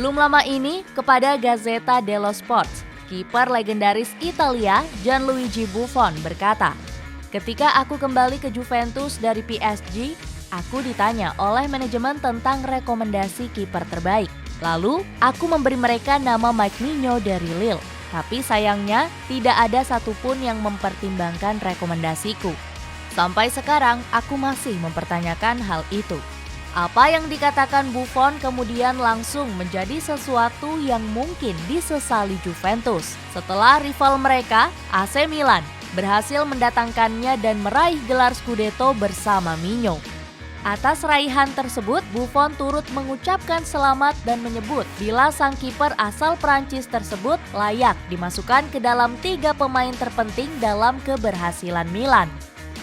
Belum lama ini, kepada Gazzetta dello Sport, kiper legendaris Italia Gianluigi Buffon berkata, "Ketika aku kembali ke Juventus dari PSG, aku ditanya oleh manajemen tentang rekomendasi kiper terbaik. Lalu, aku memberi mereka nama Mike Migno dari Lille. Tapi sayangnya, tidak ada satupun yang mempertimbangkan rekomendasiku. Sampai sekarang, aku masih mempertanyakan hal itu." Apa yang dikatakan Buffon kemudian langsung menjadi sesuatu yang mungkin disesali Juventus setelah rival mereka, AC Milan, berhasil mendatangkannya dan meraih gelar Scudetto bersama Migno. Atas raihan tersebut, Buffon turut mengucapkan selamat dan menyebut bila sang kiper asal Prancis tersebut layak dimasukkan ke dalam 3 pemain terpenting dalam keberhasilan Milan.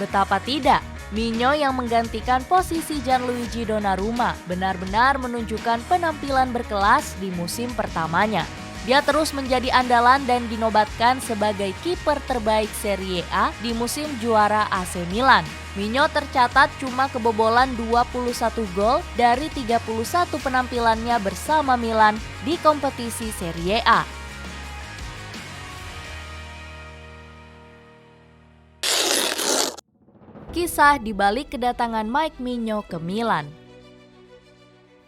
Betapa tidak, Migno yang menggantikan posisi Gianluigi Donnarumma benar-benar menunjukkan penampilan berkelas di musim pertamanya. Dia terus menjadi andalan dan dinobatkan sebagai kiper terbaik Serie A di musim juara AC Milan. Migno tercatat cuma kebobolan 21 gol dari 31 penampilannya bersama Milan di kompetisi Serie A. Kisah di balik kedatangan Mike Migno ke Milan.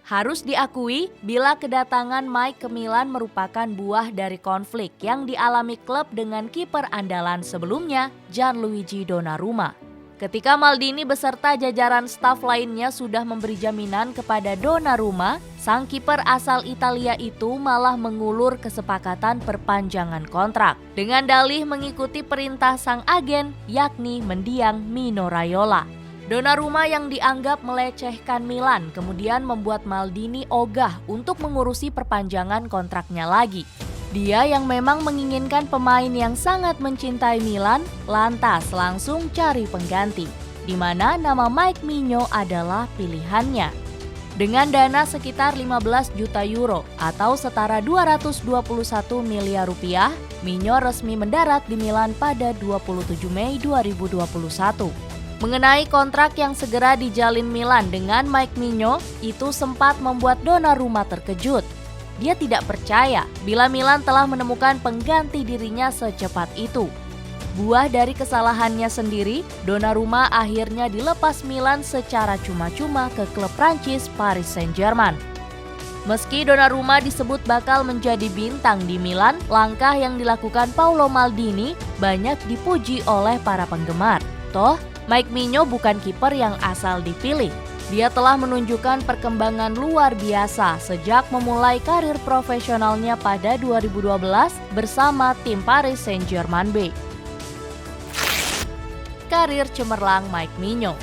Harus diakui, bila kedatangan Mike ke Milan merupakan buah dari konflik yang dialami klub dengan kiper andalan sebelumnya, Gianluigi Donnarumma. Ketika Maldini beserta jajaran staf lainnya sudah memberi jaminan kepada Donnarumma, sang kiper asal Italia itu malah mengulur kesepakatan perpanjangan kontrak dengan dalih mengikuti perintah sang agen, yakni mendiang Mino Raiola. Donnarumma yang dianggap melecehkan Milan kemudian membuat Maldini ogah untuk mengurusi perpanjangan kontraknya lagi. Dia yang memang menginginkan pemain yang sangat mencintai Milan, lantas langsung cari pengganti, di mana nama Mike Migno adalah pilihannya. Dengan dana sekitar 15 juta euro atau setara 221 miliar rupiah, Migno resmi mendarat di Milan pada 27 Mei 2021. Mengenai kontrak yang segera dijalin Milan dengan Mike Migno, itu sempat membuat Donnarumma terkejut. Dia tidak percaya bila Milan telah menemukan pengganti dirinya secepat itu. Buah dari kesalahannya sendiri, Donnarumma akhirnya dilepas Milan secara cuma-cuma ke klub Prancis Paris Saint-Germain. Meski Donnarumma disebut bakal menjadi bintang di Milan, langkah yang dilakukan Paolo Maldini banyak dipuji oleh para penggemar. Toh, Mike Migno bukan kiper yang asal dipilih. Dia telah menunjukkan perkembangan luar biasa sejak memulai karir profesionalnya pada 2012 bersama tim Paris Saint-Germain B. Karir cemerlang Mike Migno.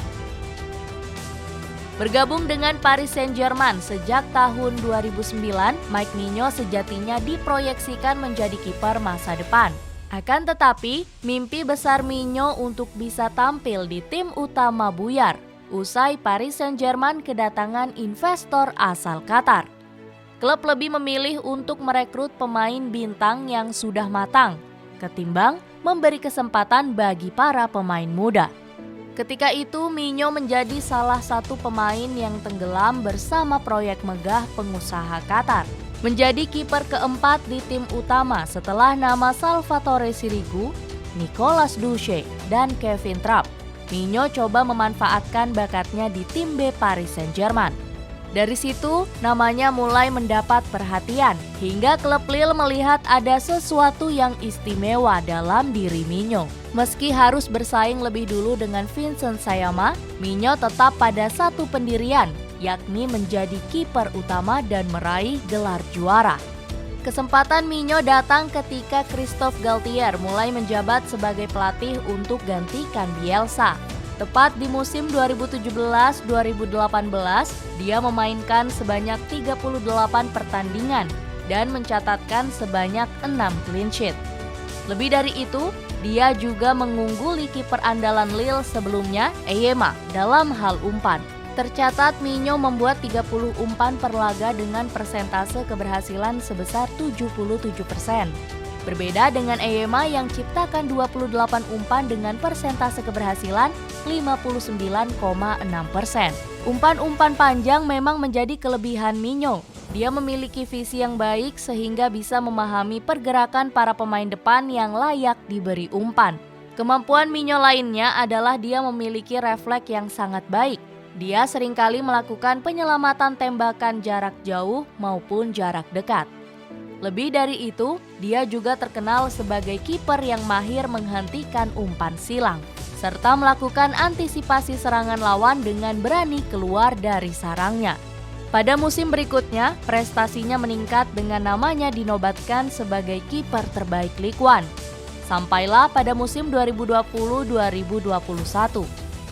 Bergabung dengan Paris Saint-Germain sejak tahun 2009, Mike Migno sejatinya diproyeksikan menjadi kiper masa depan. Akan tetapi, mimpi besar Migno untuk bisa tampil di tim utama buyar usai Paris Saint-Germain kedatangan investor asal Qatar. Klub lebih memilih untuk merekrut pemain bintang yang sudah matang, ketimbang memberi kesempatan bagi para pemain muda. Ketika itu, Migno menjadi salah satu pemain yang tenggelam bersama proyek megah pengusaha Qatar. Menjadi kiper keempat di tim utama setelah nama Salvatore Sirigu, Nicolas Duche, dan Kevin Trapp. Migno coba memanfaatkan bakatnya di tim B Paris Saint-Germain. Dari situ, namanya mulai mendapat perhatian, hingga klub Lille melihat ada sesuatu yang istimewa dalam diri Migno. Meski harus bersaing lebih dulu dengan Vincent Sayama, Migno tetap pada satu pendirian, yakni menjadi kiper utama dan meraih gelar juara. Kesempatan Migno datang ketika Christophe Galtier mulai menjabat sebagai pelatih untuk gantikan Bielsa. Tepat di musim 2017-2018, dia memainkan sebanyak 38 pertandingan dan mencatatkan sebanyak 6 clean sheet. Lebih dari itu, dia juga mengungguli kiper andalan Lille sebelumnya, Eyema, dalam hal umpan. Tercatat Migno membuat 30 umpan per laga dengan persentase keberhasilan sebesar 77%. Berbeda dengan Eyema yang ciptakan 28 umpan dengan persentase keberhasilan 59,6%. Umpan-umpan panjang memang menjadi kelebihan Migno. Dia memiliki visi yang baik sehingga bisa memahami pergerakan para pemain depan yang layak diberi umpan. Kemampuan Minyo lainnya adalah dia memiliki refleks yang sangat baik. Dia seringkali melakukan penyelamatan tembakan jarak jauh maupun jarak dekat. Lebih dari itu, dia juga terkenal sebagai kiper yang mahir menghentikan umpan silang, serta melakukan antisipasi serangan lawan dengan berani keluar dari sarangnya. Pada musim berikutnya, prestasinya meningkat dengan namanya dinobatkan sebagai kiper terbaik Ligue 1. Sampailah pada musim 2020-2021,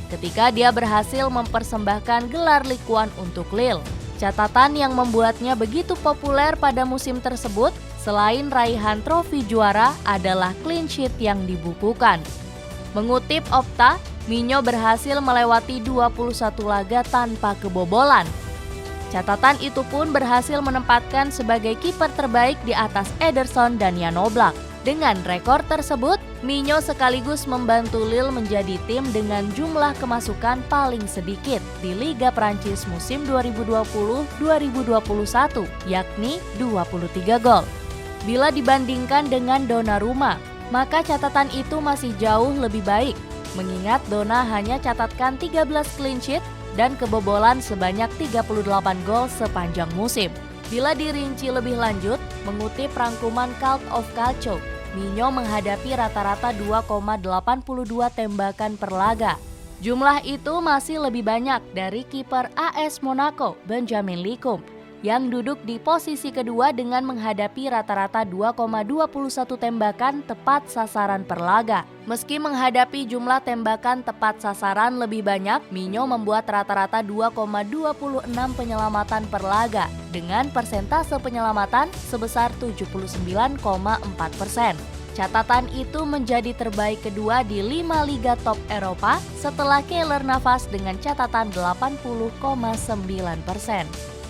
ketika dia berhasil mempersembahkan gelar Ligue 1 untuk Lille. Catatan yang membuatnya begitu populer pada musim tersebut, selain raihan trofi juara, adalah clean sheet yang dibukukan. Mengutip Opta, Minyo berhasil melewati 21 laga tanpa kebobolan. Catatan itu pun berhasil menempatkan sebagai kiper terbaik di atas Ederson dan Jan Oblak. Dengan rekor tersebut, Minyo sekaligus membantu Lille menjadi tim dengan jumlah kemasukan paling sedikit di Liga Prancis musim 2020-2021, yakni 23 gol. Bila dibandingkan dengan Donnarumma, maka catatan itu masih jauh lebih baik, mengingat Donna hanya catatkan 13 clean sheet dan kebobolan sebanyak 38 gol sepanjang musim. Bila dirinci lebih lanjut, mengutip rangkuman Cult of Calcio, Minyo menghadapi rata-rata 2,82 tembakan per laga. Jumlah itu masih lebih banyak dari kiper AS Monaco, Benjamin Licump, yang duduk di posisi kedua dengan menghadapi rata-rata 2,21 tembakan tepat sasaran per laga. Meski menghadapi jumlah tembakan tepat sasaran lebih banyak, Minyo membuat rata-rata 2,26 penyelamatan per laga dengan persentase penyelamatan sebesar 79,4%. Catatan itu menjadi terbaik kedua di 5 liga top Eropa setelah Keylor Navas dengan catatan 80,9%.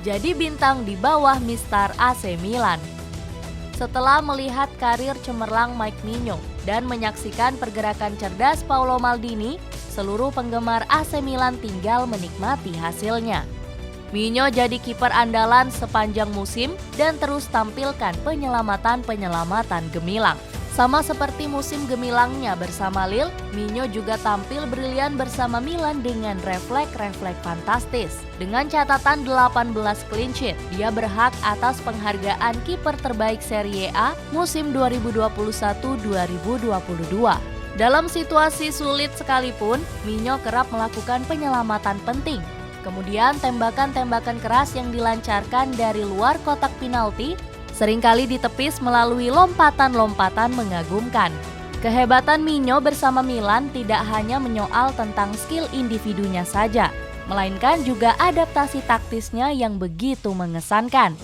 Jadi bintang di bawah Mister AC Milan. Setelah melihat karir cemerlang Mike Minyo dan menyaksikan pergerakan cerdas Paolo Maldini, seluruh penggemar AC Milan tinggal menikmati hasilnya. Minyo jadi kiper andalan sepanjang musim dan terus tampilkan penyelamatan-penyelamatan gemilang. Sama seperti musim gemilangnya bersama Lille, Minyo juga tampil brilian bersama Milan dengan refleks-refleks fantastis. Dengan catatan 18 clean sheet, dia berhak atas penghargaan kiper terbaik Serie A musim 2021-2022. Dalam situasi sulit sekalipun, Minyo kerap melakukan penyelamatan penting. Kemudian tembakan-tembakan keras yang dilancarkan dari luar kotak penalti seringkali ditepis melalui lompatan-lompatan mengagumkan. Kehebatan Minyo bersama Milan tidak hanya menyoal tentang skill individunya saja, melainkan juga adaptasi taktisnya yang begitu mengesankan.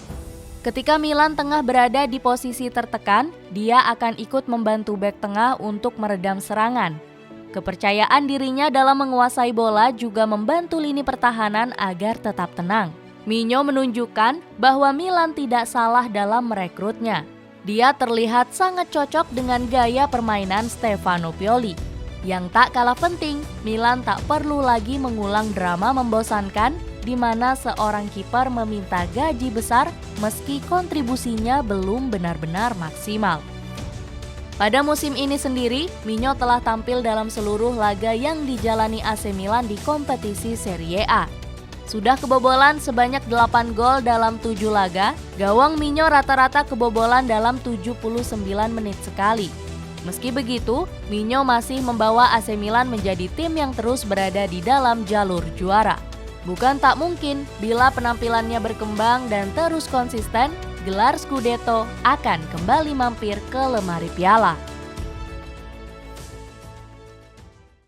Ketika Milan tengah berada di posisi tertekan, dia akan ikut membantu bek tengah untuk meredam serangan. Kepercayaan dirinya dalam menguasai bola juga membantu lini pertahanan agar tetap tenang. Minyo menunjukkan bahwa Milan tidak salah dalam merekrutnya. Dia terlihat sangat cocok dengan gaya permainan Stefano Pioli. Yang tak kalah penting, Milan tak perlu lagi mengulang drama membosankan di mana seorang kiper meminta gaji besar meski kontribusinya belum benar-benar maksimal. Pada musim ini sendiri, Minyo telah tampil dalam seluruh laga yang dijalani AC Milan di kompetisi Serie A. Sudah kebobolan sebanyak 8 gol dalam 7 laga, gawang Minyo rata-rata kebobolan dalam 79 menit sekali. Meski begitu, Minyo masih membawa AC Milan menjadi tim yang terus berada di dalam jalur juara. Bukan tak mungkin bila penampilannya berkembang dan terus konsisten, gelar Scudetto akan kembali mampir ke lemari piala.